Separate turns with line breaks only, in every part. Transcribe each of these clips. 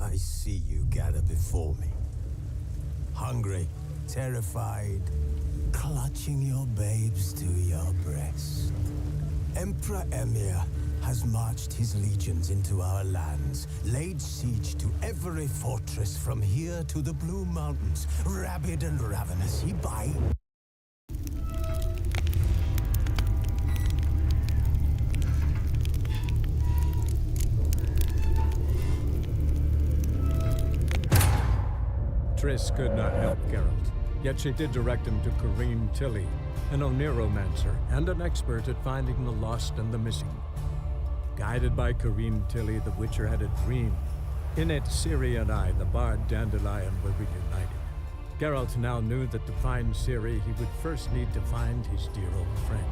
I see you gather before me. Hungry, terrified, clutching your babes to your breast. Emperor Emir has marched his legions into our lands, laid siege to every fortress from here to the Blue Mountains. Rabid and ravenous, he bites.
Triss could not help Geralt, yet she did direct him to Kareem Tilly, an Oniromancer and an expert at finding the lost and the missing. Guided by Kareem Tilly, the Witcher had a dream. In it, Ciri and I, the bard Dandelion, were reunited. Geralt now knew that to find Ciri, he would first need to find his dear old friend.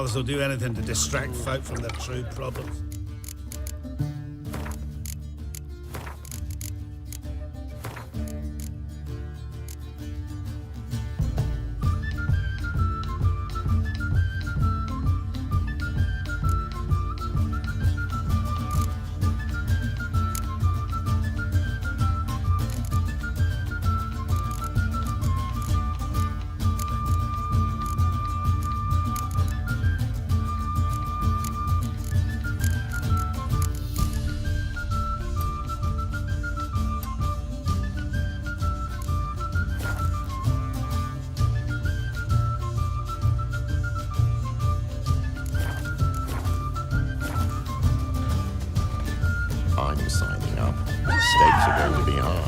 Fathers will do anything to distract folk from their true problems.
I'm signing up. The stakes are going to be high.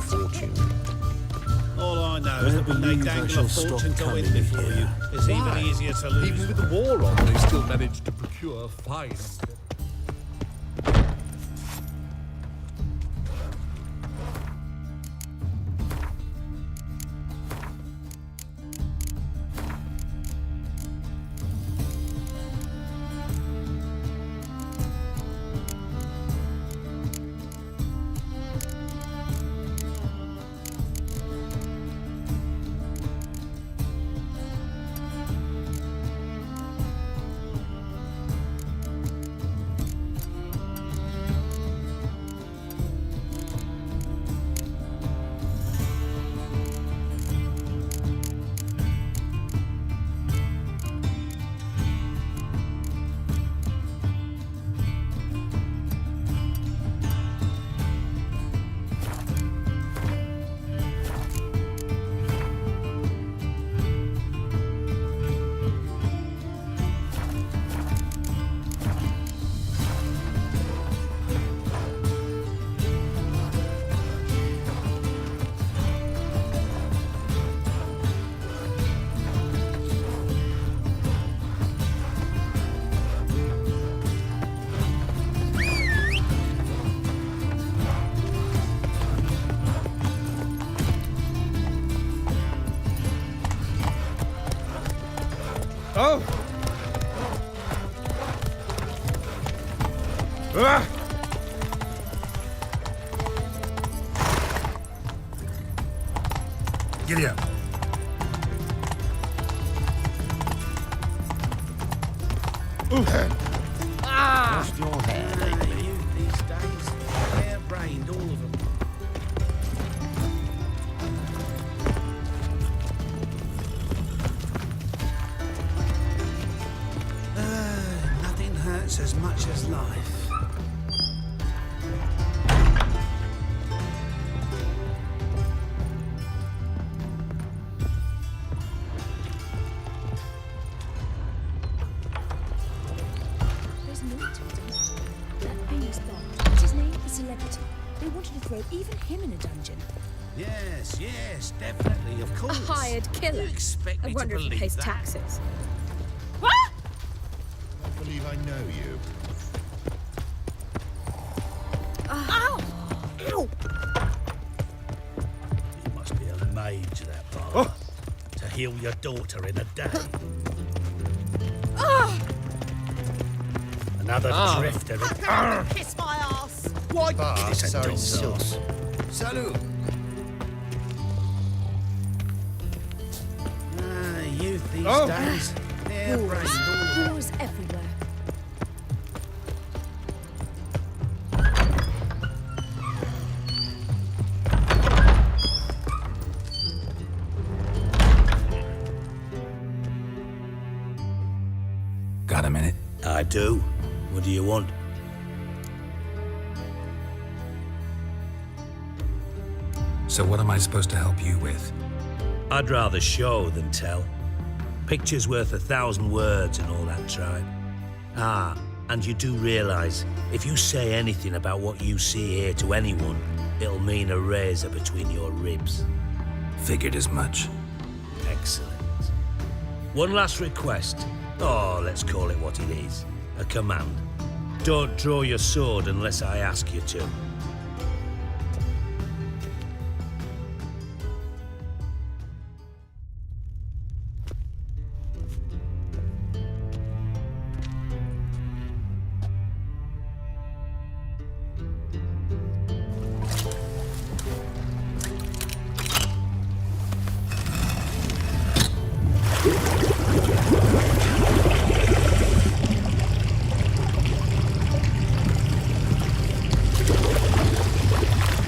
Fortune.
All I know is that when they dangle a fortune to win before you, it's even easier to lose.
Even with the war on, they still managed to procure fine.
Oh! Ah!
Giddy up.
Lost your hair lately.
You these days, hair-brained, all of them. Nothing hurts as much as life.
There's no telling. That famous Bond, what's his name? The celebrity. They wanted to throw even him in a dungeon.
Yes, definitely, of
A
course.
hired killer.
You expect
I
me
wonder
to
if he
believe
pays
that?
taxes.
I believe I know you.
Ow! Ow!
You must be a mage, that bastard. To heal your daughter in a day. Another drifter.
Kiss my ass!
Why?
Ah,
It's a
sorry,
dog's
sauce.
ass.
Salut.
Youth these
Oh.
days. Hair-brained, all of them.
Wars everywhere.
Got a minute?
I do. What do you want?
So what am I supposed to help you with?
I'd rather show than tell.
Picture's worth 1,000 words and all that tribe. Ah, and you do realise, if you say anything about what you see here to anyone, it'll mean a razor between your ribs.
Figured as much.
Excellent. One last request. Oh, let's call it what it is. A command. Don't draw your sword unless I ask you to.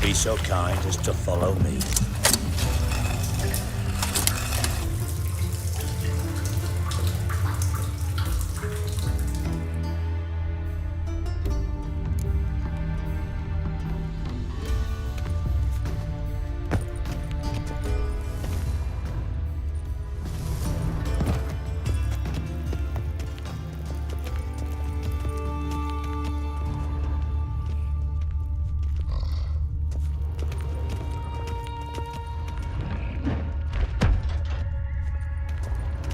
Be so kind as to follow me.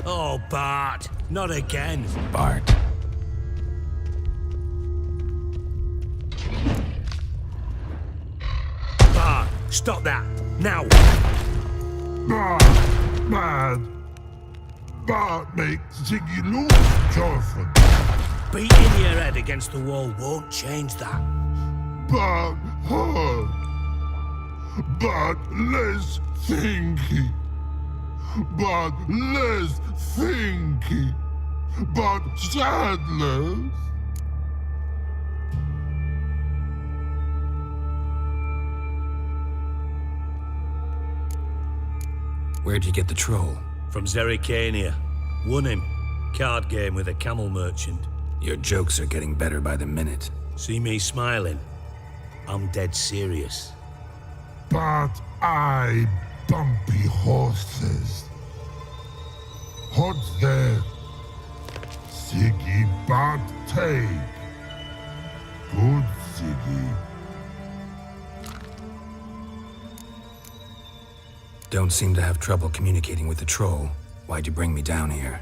Oh, Bart, not again.
Bart.
Bart, stop that, now.
Bad. Bart makes Ziggy lose, Jorfin.
Beating your head against the wall won't change that.
Bart hurt. Bart less thinky. But less thinky, but sadless.
Where'd you get the troll?
From Zerrikania. Won him. Card game with a camel merchant.
Your jokes are getting better by the minute.
See me smiling? I'm dead serious.
But I bumpy horses. What's there? Ziggy Bart take. Good Ziggy.
Don't seem to have trouble communicating with the troll. Why'd you bring me down here?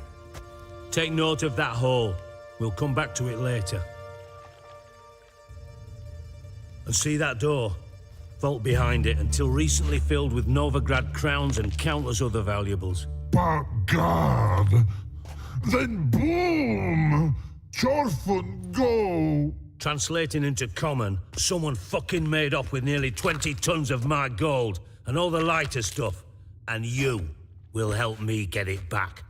Take note of that hole. We'll come back to it later. And see that door? Vault behind it, until recently filled with Novigrad crowns and countless other valuables.
But God, then boom! Jorfin go!
Translating into common, someone fucking made off with nearly 20 tons of my gold and all the lighter stuff, and you will help me get it back.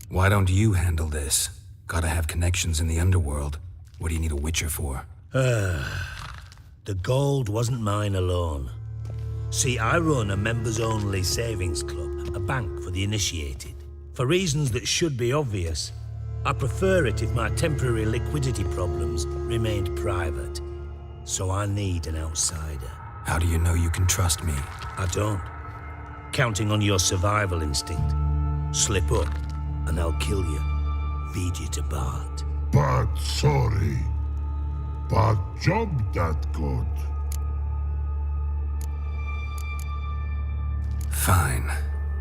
Why don't you handle this? Gotta have connections in the underworld. What do you need a witcher for?
The gold wasn't mine alone. See, I run a members-only savings club, a bank for the initiated. For reasons that should be obvious, I prefer it if my temporary liquidity problems remained private. So I need an outsider.
How do you know you can trust me?
I don't. Counting on your survival instinct. Slip up, and I'll kill you. Feed you to Bart.
But sorry. But job that good.
Fine.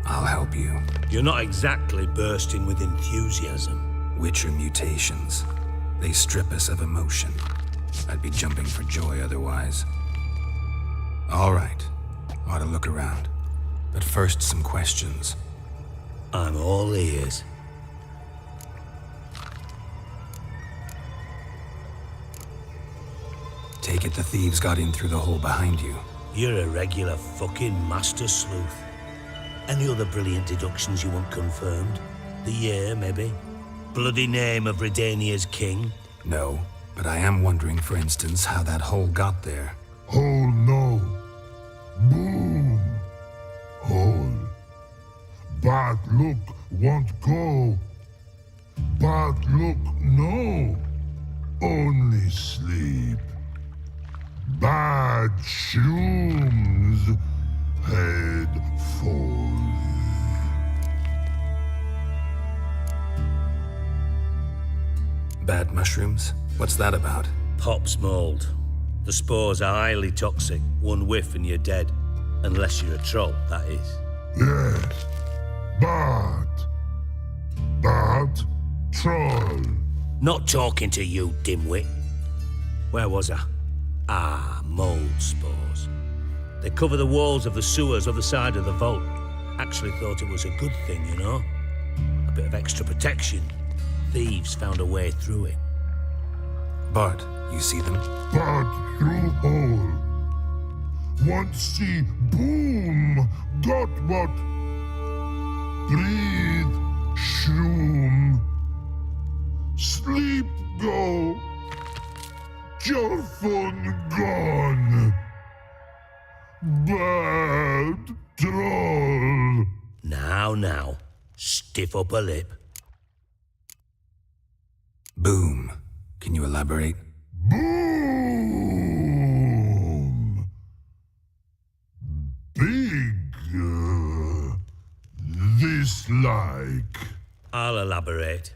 I'll help you.
You're not exactly bursting with enthusiasm.
Witcher mutations. They strip us of emotion. I'd be jumping for joy otherwise. All right. Ought to look around. But first, some questions.
I'm all ears.
Take it the thieves got in through the hole behind you.
You're a regular fucking master sleuth. Any other brilliant deductions you want confirmed? The year, maybe? Bloody name of Redania's king?
No, but I am wondering, for instance, how that hole got there.
Hole no. Boom. Hole. But look won't go. But look no. Only sleep. bad shrooms head for.
Bad mushrooms? What's that about?
Pop's mold. The spores are highly toxic. One whiff and you're dead. Unless you're a troll, that is.
Yes, bad. Bad troll.
Not talking to you, dimwit. Where was I? Ah, mold spores. They cover the walls of the sewers other side of the vault. Actually thought it was a good thing, you know? A bit of extra protection. Thieves found a way through it.
Bart, you see them?
But through hole. Want see boom. Got what? Breathe. Shroom. Sleep go. Your fun gone. Bad troll.
Now. Stiff upper lip.
Boom. Can you elaborate?
Boom! Big. This like.
I'll elaborate.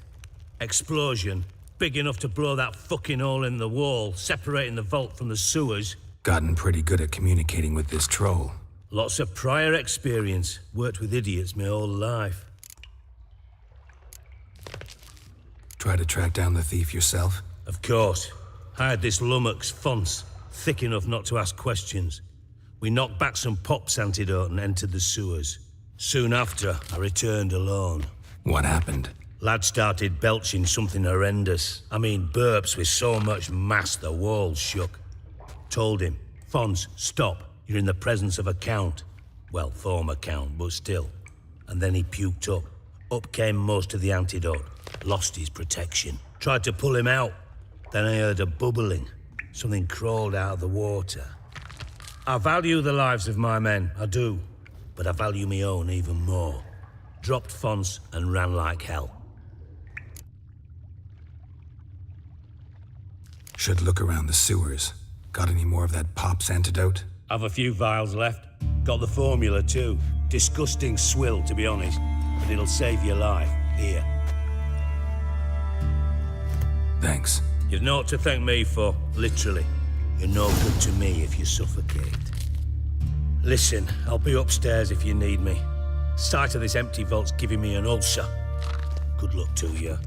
Explosion. Big enough to blow that fucking hole in the wall, separating the vault from the sewers.
Gotten pretty good at communicating with this troll.
Lots of prior experience. Worked with idiots my whole life.
Try to track down the thief yourself?
Of course. Hired this lummox, Fonce, thick enough not to ask questions. We knocked back some Pop's antidote and entered the sewers. Soon after, I returned alone.
What happened?
Lad started belching something horrendous. I mean, burps with so much mass the walls shook. Told him, Fonce, stop. You're in the presence of a count. Well, former count, but still. And then he puked up. Up came most of the antidote. Lost his protection. Tried to pull him out. Then I heard a bubbling. Something crawled out of the water. I value the lives of my men, I do. But I value my own even more. Dropped Fonce and ran like hell.
Should look around the sewers. Got any more of that Pop's antidote?
I've a few vials left. Got the formula too. Disgusting swill, to be honest. But it'll save your life. Here.
Thanks.
You've naught to thank me for, literally. You're no good to me if you suffocate. Listen, I'll be upstairs if you need me. Sight of this empty vault's giving me an ulcer. Good luck to you.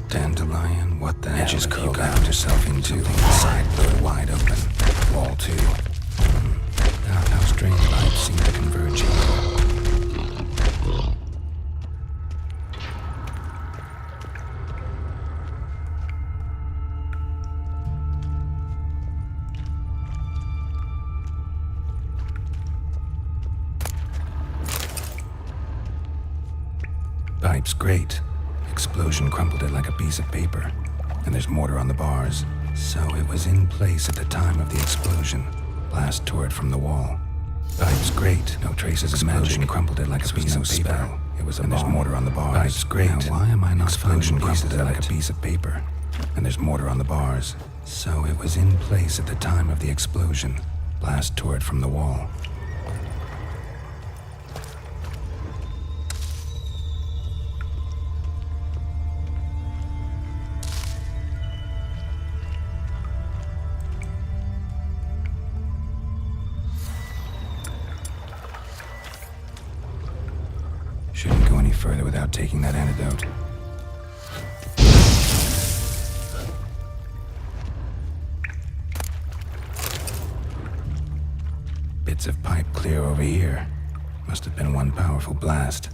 Dandelion, what the edges hell have you got yourself into? Side door wide open. Wall too. Outhouse drain pipes seem to converge here. Pipe's great. Explosion crumpled it like a piece of paper. And there's mortar on the bars. So it was in place at the time of the explosion. Blast tore it from the wall. Pipe's great. No traces of magic. Explosion crumpled it like a piece of paper. It was a and bomb. There's mortar on the bars. Pipe's great. Now, why am I not explosion crumpled it like a piece of paper? And there's mortar on the bars. So it was in place at the time of the explosion. Blast tore it from the wall. Shouldn't go any further without taking that antidote. Bits of pipe clear over here. Must have been one powerful blast.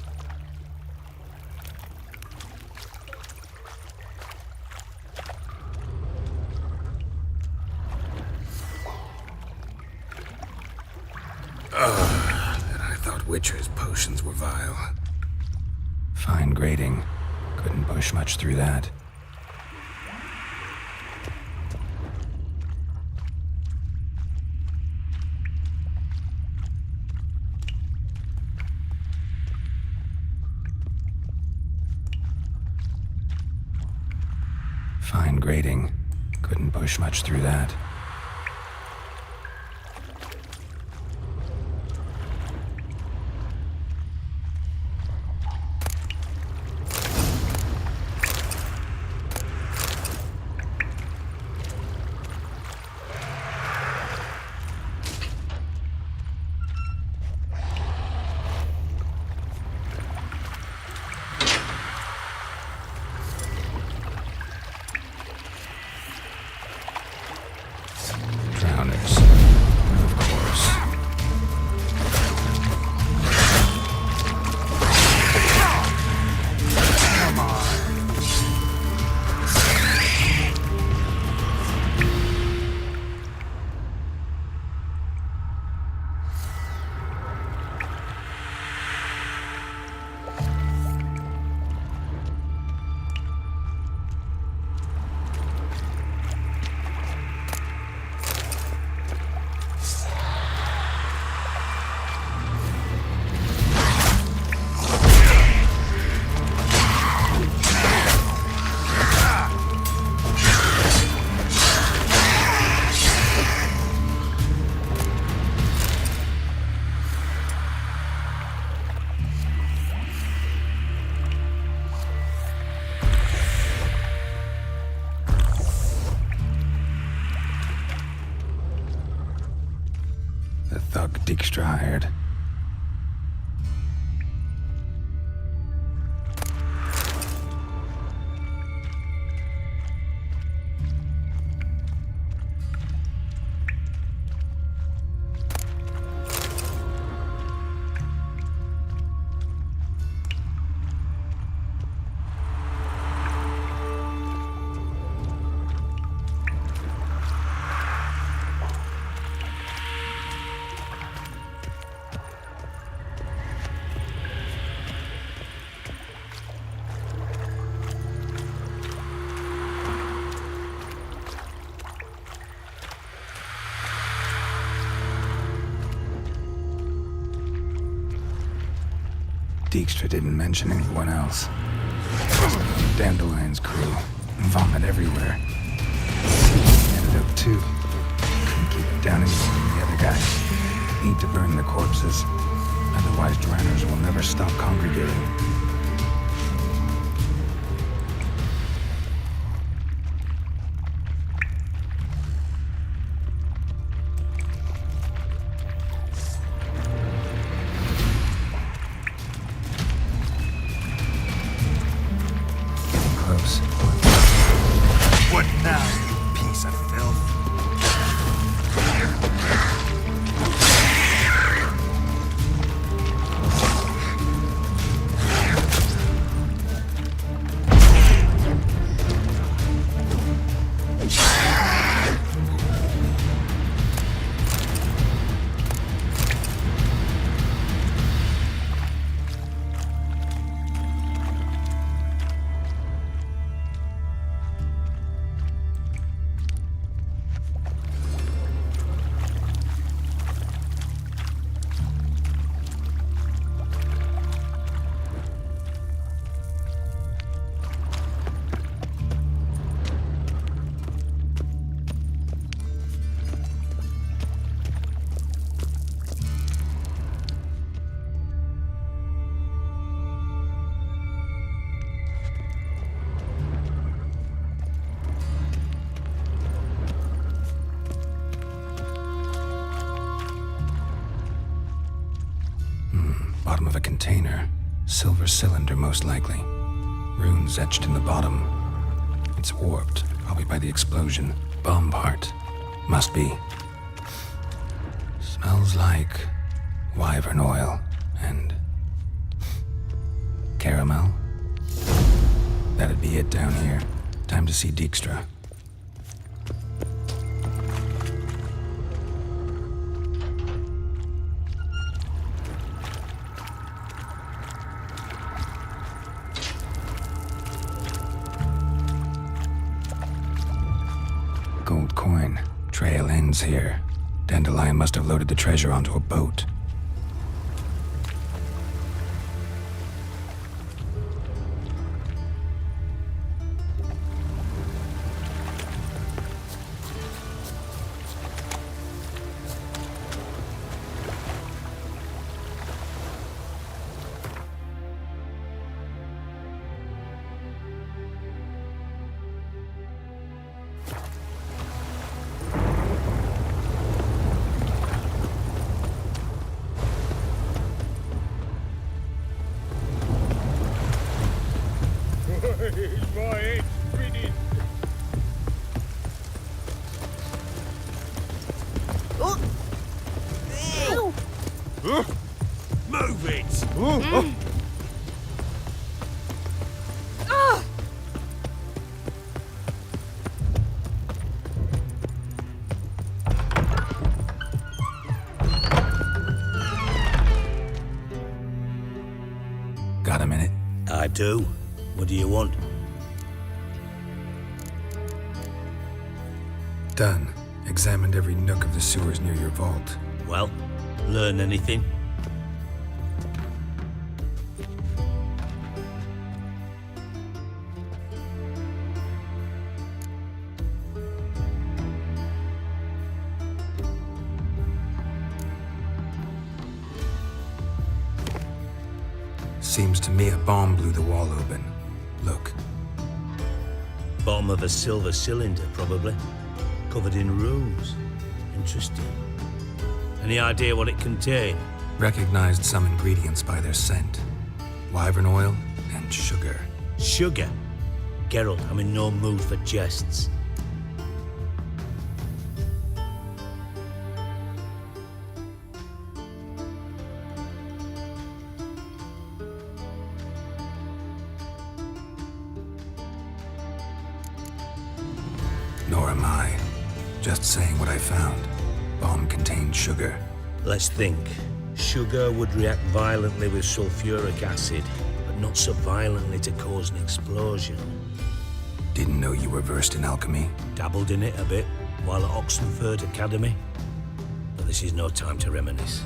And I thought Witcher's potions were vile. Fine grading. Couldn't push much through that. Fine grading. Couldn't push much through that. Drowners. Of course. Come on. The thug Dijkstra hired. Dijkstra didn't mention anyone else. Dandelion's crew. Vomit everywhere. Antidote too. Couldn't keep it down any more than the other guy. Need to burn the corpses. Otherwise, drowners will never stop congregating. Close. What now, you piece of filth? Bottom of a container. Silver cylinder, most likely. Runes etched in the bottom. It's warped, probably by the explosion. Bomb part. Must be. Smells like wyvern oil. And caramel? That'd be it down here. Time to see Dijkstra. Gold coin. Trail ends here. Dandelion must have loaded the treasure onto a boat.
Move it!
Got a minute?
I do. What do you want?
Done. Examined every nook of the sewers near your vault.
Well, learn anything?
Seems to me a bomb blew the wall open. Look.
Bottom of a silver cylinder, probably. Covered in runes. Interesting. Any idea what it contained?
Recognized some ingredients by their scent. Wyvern oil and sugar.
Sugar? Geralt, I'm in no mood for jests.
Nor am I. Just saying what I found. Bomb contained sugar.
Let's think. Sugar would react violently with sulfuric acid, but not so violently to cause an explosion.
Didn't know you were versed in alchemy.
Dabbled in it a bit while at Oxenford Academy. But this is no time to reminisce.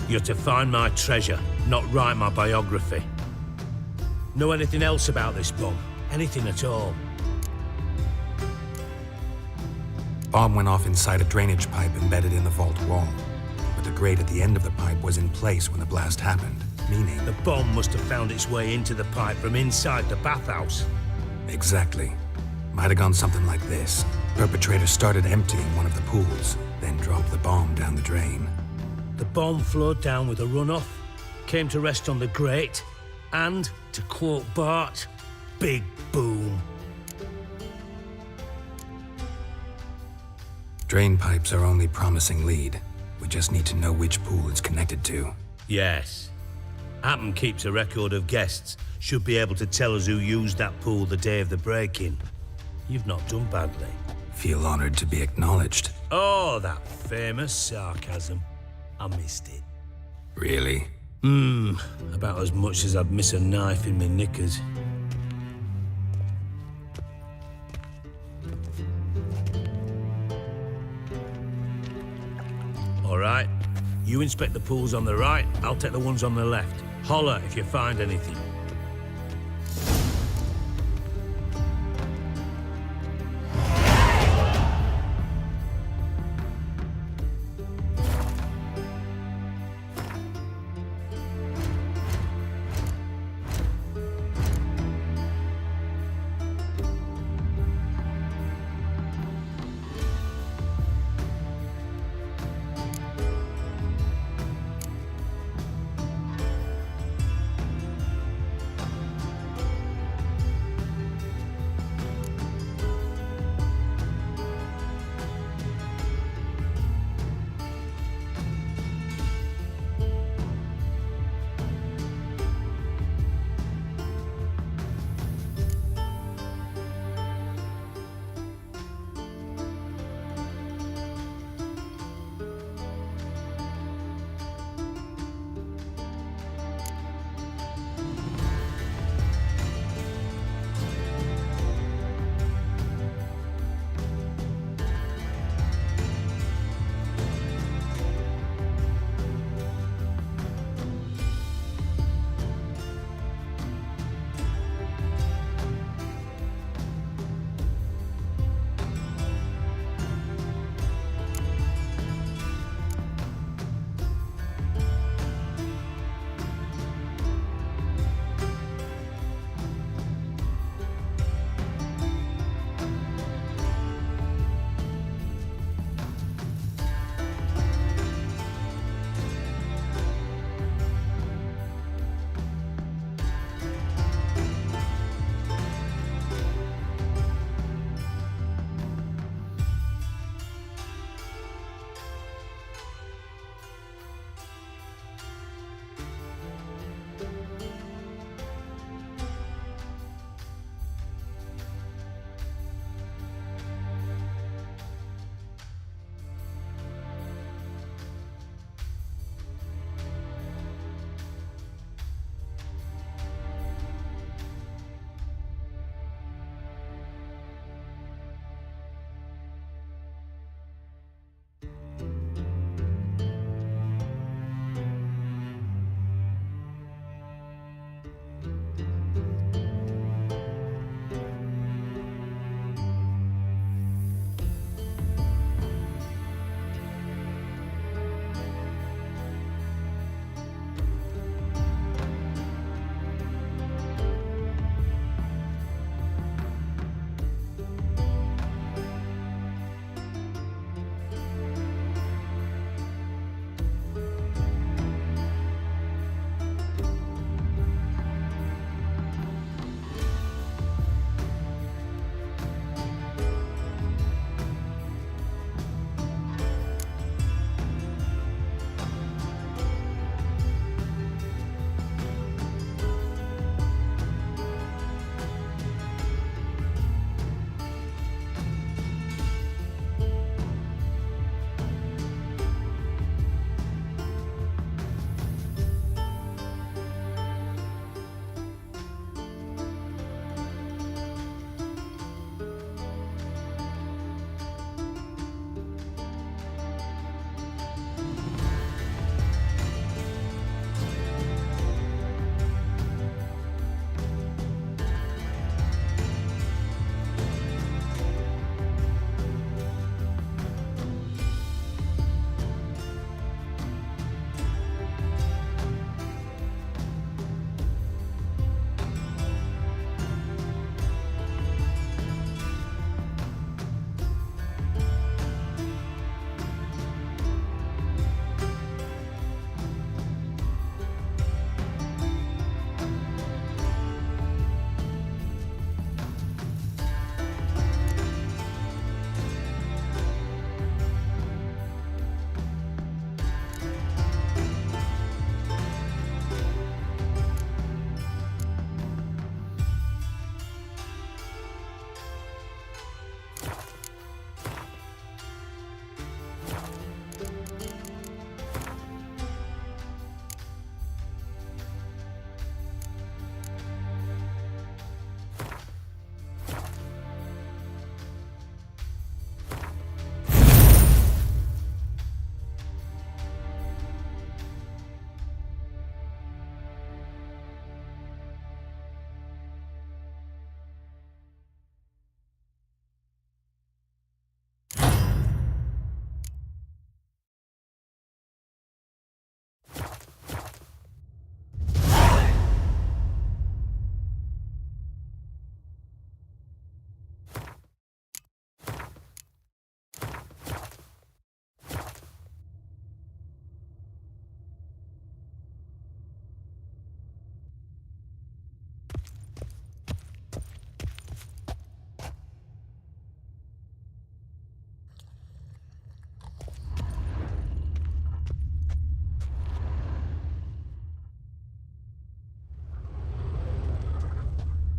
You're to find my treasure, not write my biography. Know anything else about this bomb? Anything at all?
Bomb went off inside a drainage pipe embedded in the vault wall. But the grate at the end of the pipe was in place when the blast happened, meaning...
The bomb must have found its way into the pipe from inside the bathhouse.
Exactly. Might have gone something like this. Perpetrator started emptying one of the pools, then dropped the bomb down the drain.
The bomb flowed down with a runoff, came to rest on the grate, and, to quote Bart, big boom.
Drain pipes are only promising lead. We just need to know which pool it's connected to.
Yes. Hammond keeps a record of guests. Should be able to tell us who used that pool the day of the break-in. You've not done badly.
Feel honored to be acknowledged.
Oh, that famous sarcasm. I missed it.
Really?
About as much as I'd miss a knife in my knickers. All right. You inspect the pools on the right, I'll take the ones on the left. Holler if you find anything.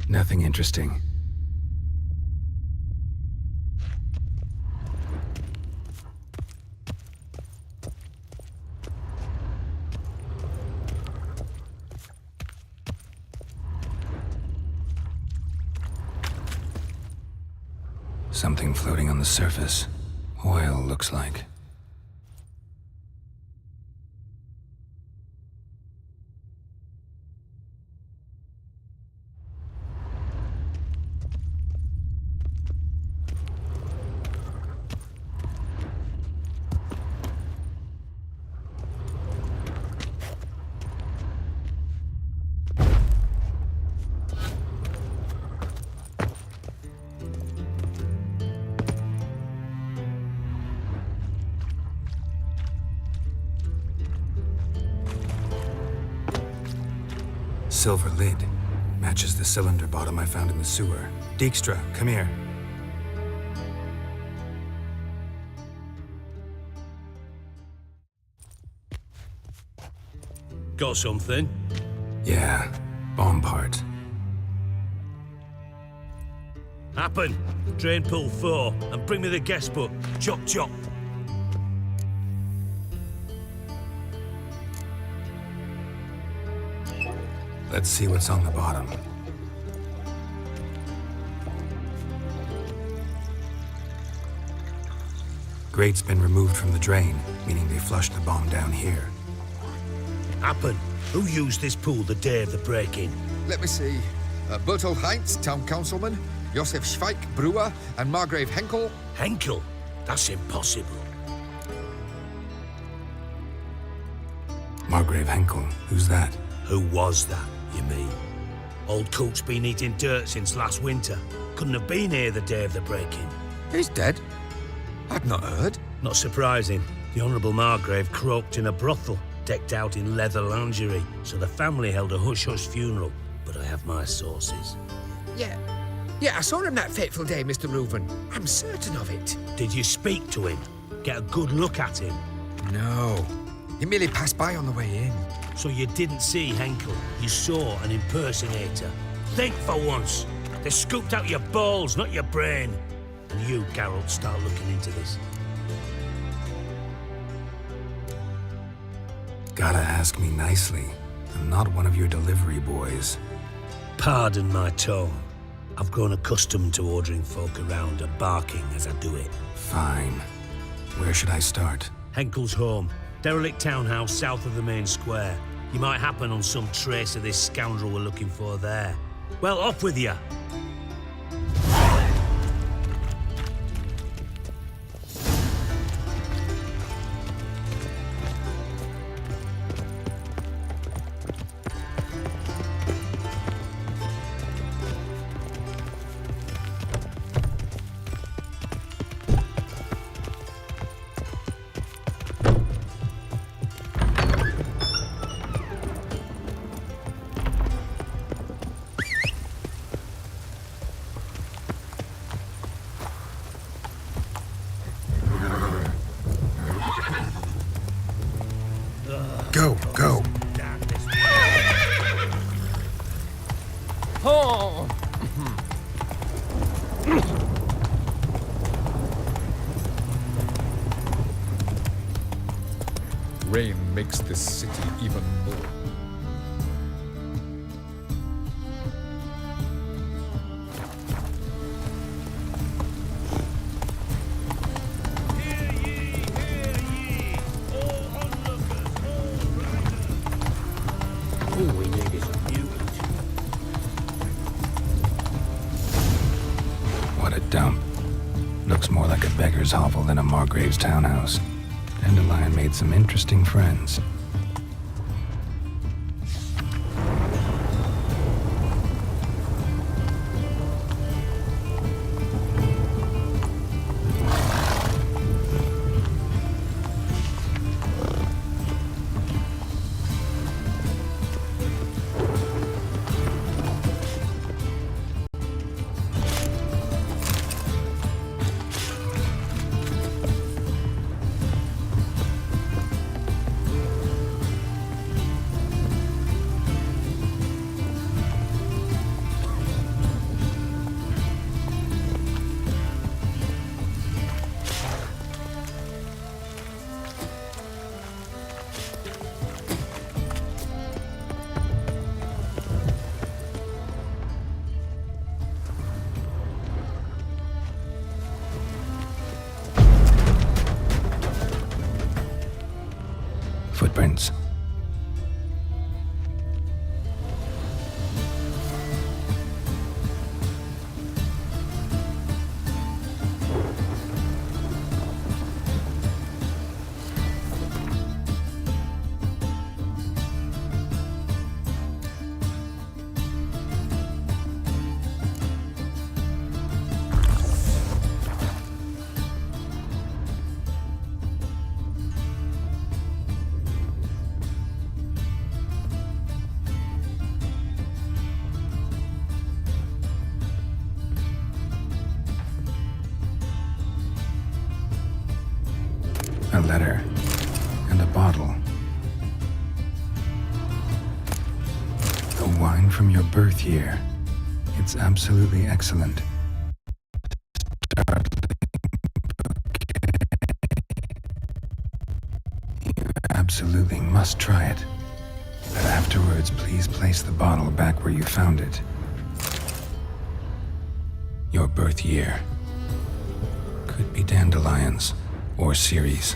Nothing interesting. Something floating on the surface. Oil, looks like. Silver lid. Matches the cylinder bottom I found in the sewer. Dijkstra, come here.
Got something?
Yeah, bomb part.
Happen. Drain pool 4 and bring me the guest book. Chop chop.
Let's see what's on the bottom. Grate's been removed from the drain, meaning they flushed the bomb down here.
Happen. Who used this pool the day of the break-in?
Let me see. Bertold Heinz, town councilman, Josef Schweik, brewer, and Margrave Henkel.
Henkel? That's impossible.
Margrave Henkel, who's that?
Who was that, you mean? Old coot's been eating dirt since last winter. Couldn't have been here the day of the break-in.
He's dead? I'd not heard.
Not surprising. The Honourable Margrave croaked in a brothel, decked out in leather lingerie, so the family held a hush-hush funeral. But I have my sources.
Yeah, I saw him that fateful day, Mr. Reuven. I'm certain of it.
Did you speak to him? Get a good look at him?
No. He merely passed by on the way in.
So you didn't see Henkel? You saw an impersonator? Think for once. They scooped out your balls, not your brain. And you, Geralt, start looking into this.
Gotta ask me nicely. I'm not one of your delivery boys.
Pardon my tone. I've grown accustomed to ordering folk around and barking as I do it.
Fine. Where should I start?
Henkel's home. Derelict townhouse south of the main square. You might happen on some trace of this scoundrel we're looking for there. Well, off with you.
Go.
Oh! Rain makes this city even more.
What a dump. Looks more like a beggar's hovel than a Margrave's townhouse. Dandelion made some interesting friends. footprints. A letter and a bottle. The wine from your birth year. It's absolutely excellent. You absolutely must try it. But afterwards, please place the bottle back where you found it. Your birth year. Could be dandelions or Ceres.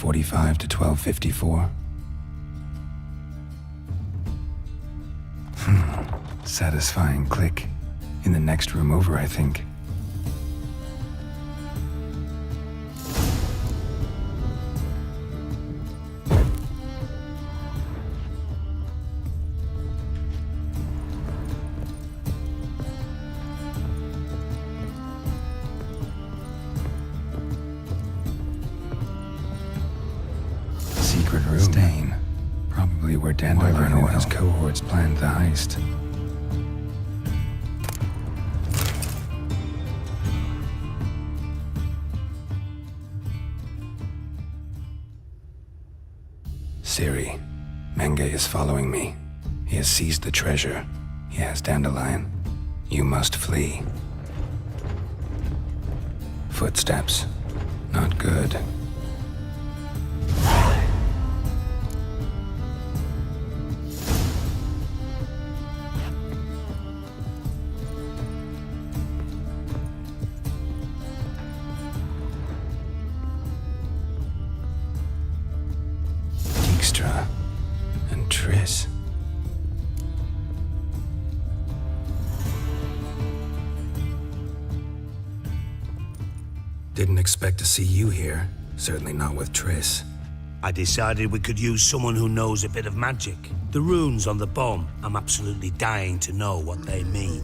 .45 to 12:54. Satisfying click. In the next room over, I think. Secret room. Stain. Probably where Dandelion and his cohorts planned the heist. Siri, Menge is following me. He has seized the treasure. He has Dandelion. You must flee. Footsteps. Not good. And Triss. Didn't expect to see you here. Certainly not with Triss.
I decided we could use someone who knows a bit of magic. The runes on the bomb, I'm absolutely dying to know what they mean.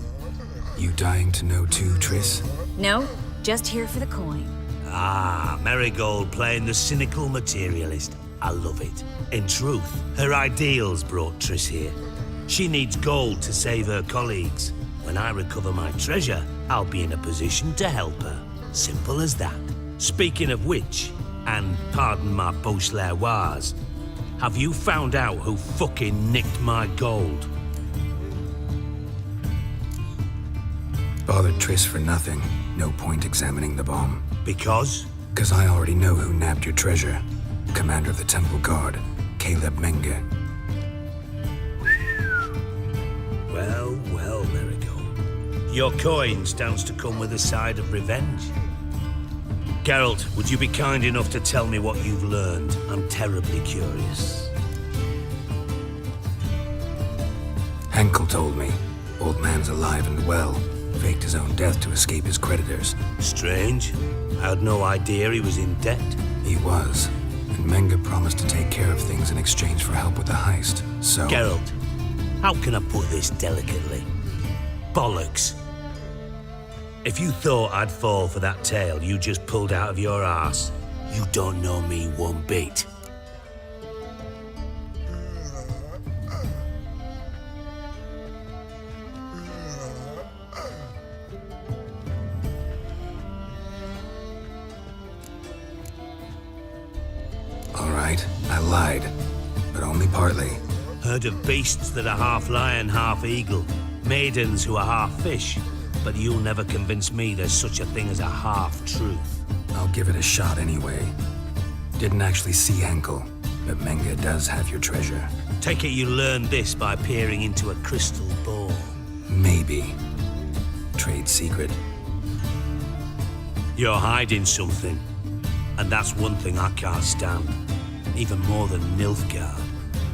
You dying to know too, Triss?
No, just here for the coin.
Ah, Marigold playing the cynical materialist. I love it. In truth, her ideals brought Triss here. She needs gold to save her colleagues. When I recover my treasure, I'll be in a position to help her. Simple as that. Speaking of which, and pardon my Beauclervois, have you found out who fucking nicked my gold?
Bothered Triss for nothing. No point examining the bomb.
Because?
Because I already know who nabbed your treasure. Commander of the Temple Guard, Caleb Menge.
Well, well, Marigold. Your coin stands to come with a side of revenge. Geralt, would you be kind enough to tell me what you've learned? I'm terribly curious.
Henkel told me. Old man's alive and well. Faked his own death to escape his creditors.
Strange. I had no idea he was in debt.
He was. And Menga promised to take care of things in exchange for help with the heist. So...
Geralt, how can I put this delicately? Bollocks. If you thought I'd fall for that tale you just pulled out of your arse, you don't know me one bit.
All right, I lied. But only partly.
Heard of beasts that are half lion, half eagle. Maidens who are half fish. But you'll never convince me there's such a thing as a half-truth.
I'll give it a shot anyway. Didn't actually see Henkel, but Menga does have your treasure.
Take it you learned this by peering into a crystal ball.
Maybe. Trade secret.
You're hiding something. And that's one thing I can't stand. Even more than Nilfgaard.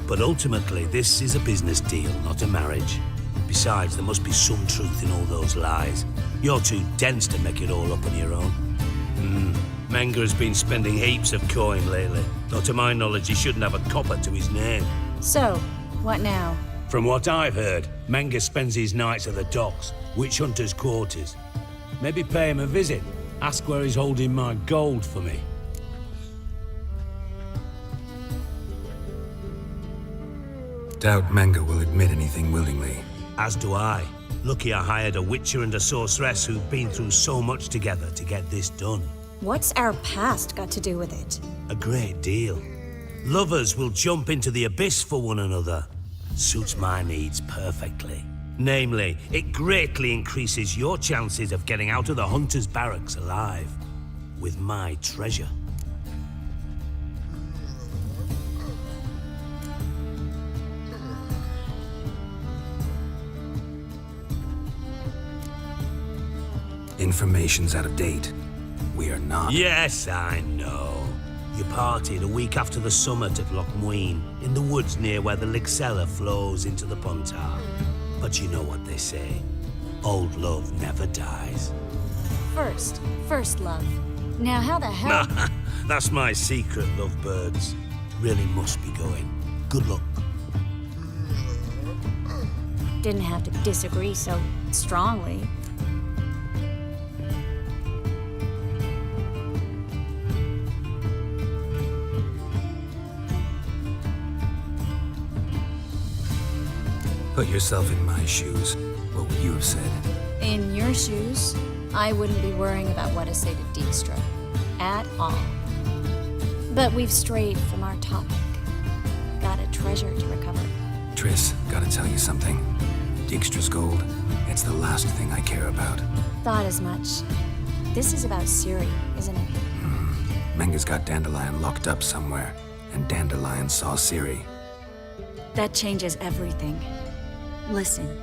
But ultimately, this is a business deal, not a marriage. Besides, there must be some truth in all those lies. You're too dense to make it all up on your own. Menga has been spending heaps of coin lately. Though to my knowledge, he shouldn't have a copper to his name.
So, what now?
From what I've heard, Menga spends his nights at the docks, witch hunters' quarters. Maybe pay him a visit. Ask where he's holding my gold for me.
Doubt Menga will admit anything willingly.
As do I. Lucky I hired a witcher and a sorceress who've been through so much together to get this done.
What's our past got to do with it?
A great deal. Lovers will jump into the abyss for one another. Suits my needs perfectly. Namely, it greatly increases your chances of getting out of the hunter's barracks alive. With my treasure.
Information's out of date. We are not...
Yes, I know. You partied a week after the summit at Loch Muin, in the woods near where the Lixella flows into the Pontar. But you know what they say. Old love never dies.
First love. Now how the hell...
That's my secret, lovebirds. Really must be going. Good luck.
Didn't have to disagree so strongly.
Put yourself in my shoes. What would you have said?
In your shoes, I wouldn't be worrying about what to say to Dijkstra. At all. But we've strayed from our topic. Got a treasure to recover.
Triss, gotta tell you something. Dijkstra's gold, it's the last thing I care about.
Thought as much. This is about Ciri, isn't it?
Menga's got Dandelion locked up somewhere, and Dandelion saw Ciri.
That changes everything. Listen,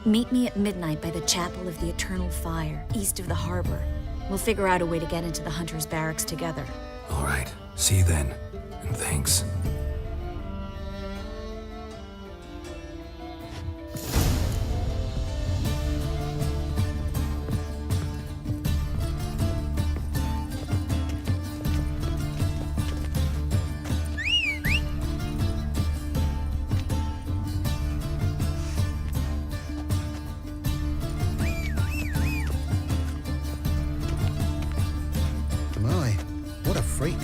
meet me at midnight by the Chapel of the Eternal Fire, east of the harbor. We'll figure out a way to get into the Hunter's Barracks together.
All right, see you then, and thanks.
My, what a freak.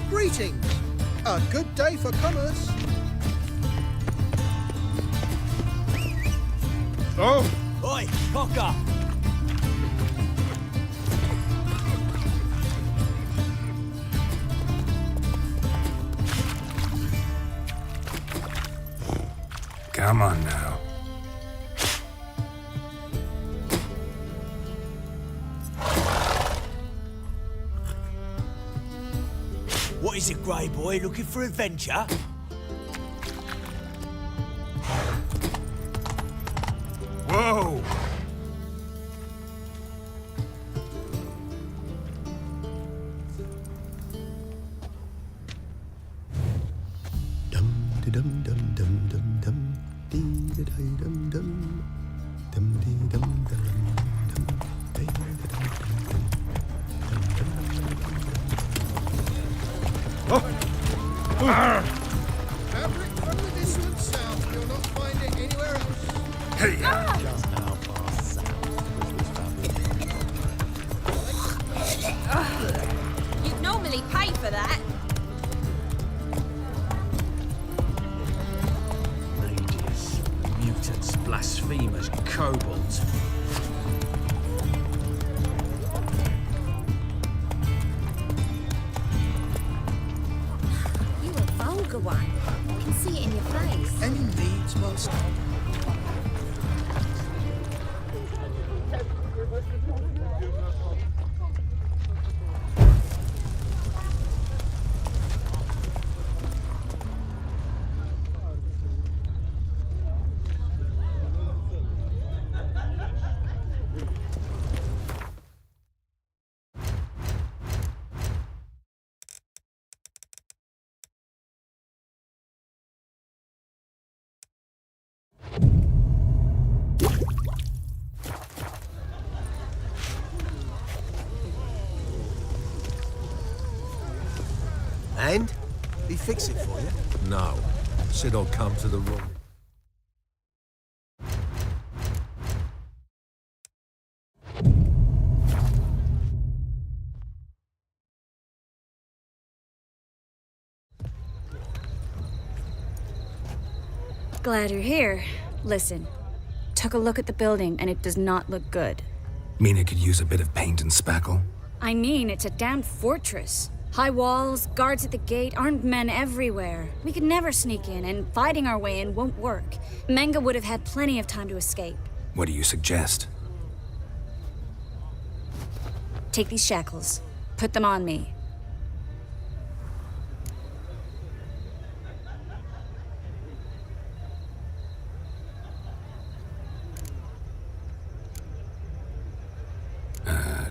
Greetings! A good day for commerce.
Oh!
Oi, cocker!
Come on now.
What is it, Grey Boy? Looking for adventure?
Whoa!
dum dum dum dum dum. Dee da dum dum. Dum dee dum dum dum. Dee da dum dum.
Fabric from the distant south. You'll not find it anywhere else.
Hey!
You'd normally pay for that.
Mages, mutants, blasphemers, kobolds.
You a vulgar one. I can see it in your face.
Any needs must.
And? Did he fix it for you?
No. Said I'll come to the room.
Glad you're here. Listen, took a look at the building and it does not look good.
Mean it could use a bit of paint and spackle?
I mean, it's a damn fortress. High walls, guards at the gate, armed men everywhere. We could never sneak in, and fighting our way in won't work. Menga would have had plenty of time to escape.
What do you suggest?
Take these shackles. Put them on me.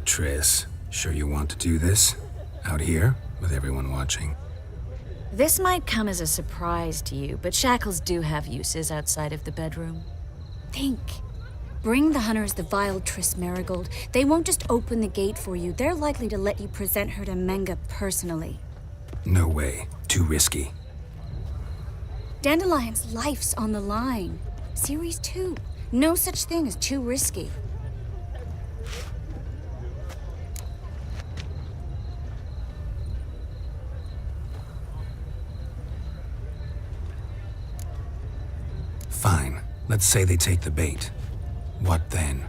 Triss, sure you want to do this? Out here, with everyone watching?
This might come as a surprise to you, but shackles do have uses outside of the bedroom. Think. Bring the hunters the vile Triss Marigold. They won't just open the gate for you. They're likely to let you present her to Menga personally.
No way. Too risky.
Dandelion's life's on the line. Series 2. No such thing as too risky.
Fine. Let's say they take the bait. What then?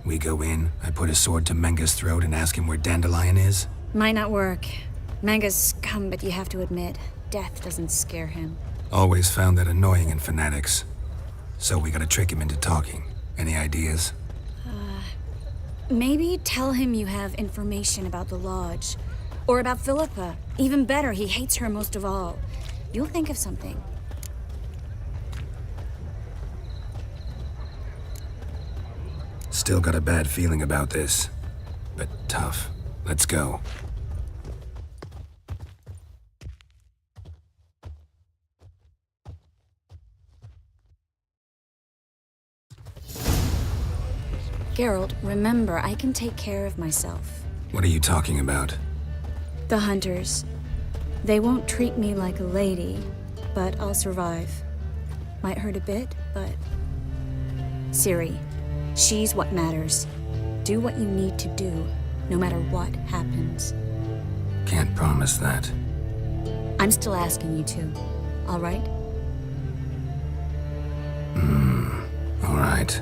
We go in, I put a sword to Menga's throat and ask him where Dandelion is?
Might not work. Menga's scum, but you have to admit, death doesn't scare him.
Always found that annoying in fanatics. So we gotta trick him into talking. Any ideas?
Maybe tell him you have information about the Lodge. Or about Philippa. Even better, he hates her most of all. You'll think of something.
Still got a bad feeling about this. But tough. Let's go.
Geralt, remember, I can take care of myself.
What are you talking about?
The hunters. They won't treat me like a lady, but I'll survive. Might hurt a bit, but... Ciri, she's what matters. Do what you need to do, no matter what happens.
Can't promise that.
I'm still asking you to, all right?
All right.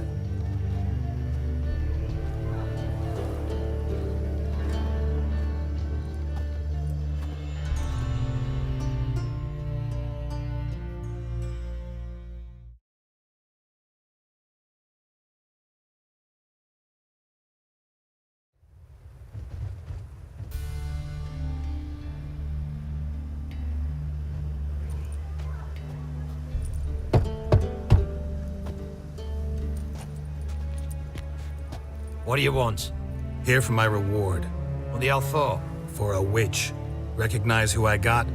What do you want?
Here for my reward.
What the hell for?
For a witch. Recognize who I got?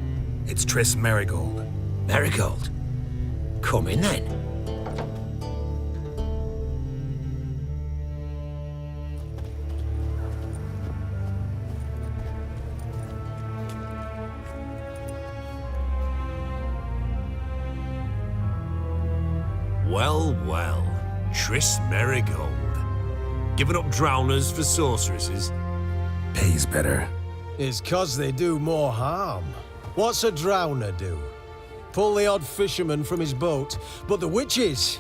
It's Triss Marigold.
Marigold? Come in then.
Well, well, Triss Merigold. Giving up drowners for sorceresses?
Pays better.
It's 'cause they do more harm. What's a drowner do? Pull the odd fisherman from his boat, but the witches,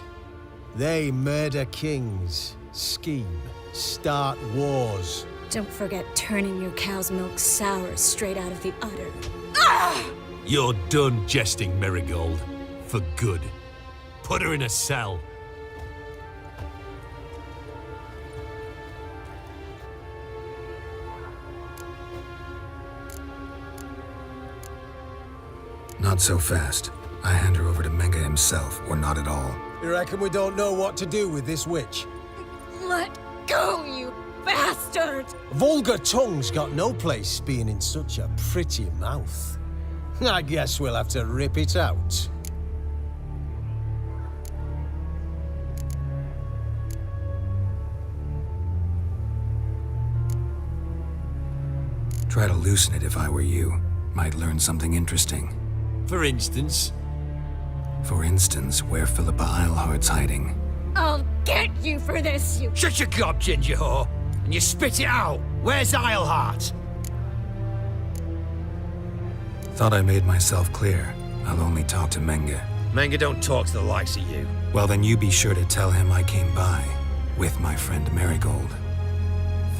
they murder kings, scheme, start wars.
Don't forget turning your cow's milk sour straight out of the udder.
You're done jesting, Merigold. For good. Put her in a cell.
Not so fast. I hand her over to Menga himself, or not at all.
You reckon we don't know what to do with this witch?
Let go, you bastard!
Vulgar tongue's got no place being in such a pretty mouth. I guess we'll have to rip it out.
Try to loosen it if I were you. Might learn something interesting.
For instance?
For instance, where Philippa Eilhart's hiding.
I'll get you for this, you...
Shut your gob, ginger whore, and you spit it out. Where's Eilhart?
Thought I made myself clear. I'll only talk to Menga.
Menga don't talk to the likes of you.
Well, then you be sure to tell him I came by. With my friend Marigold.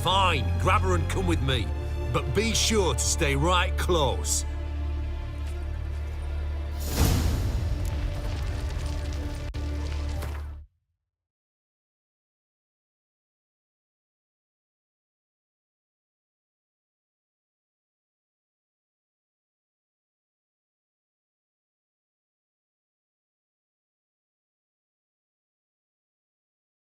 Fine, grab her and come with me. But be sure to stay right close.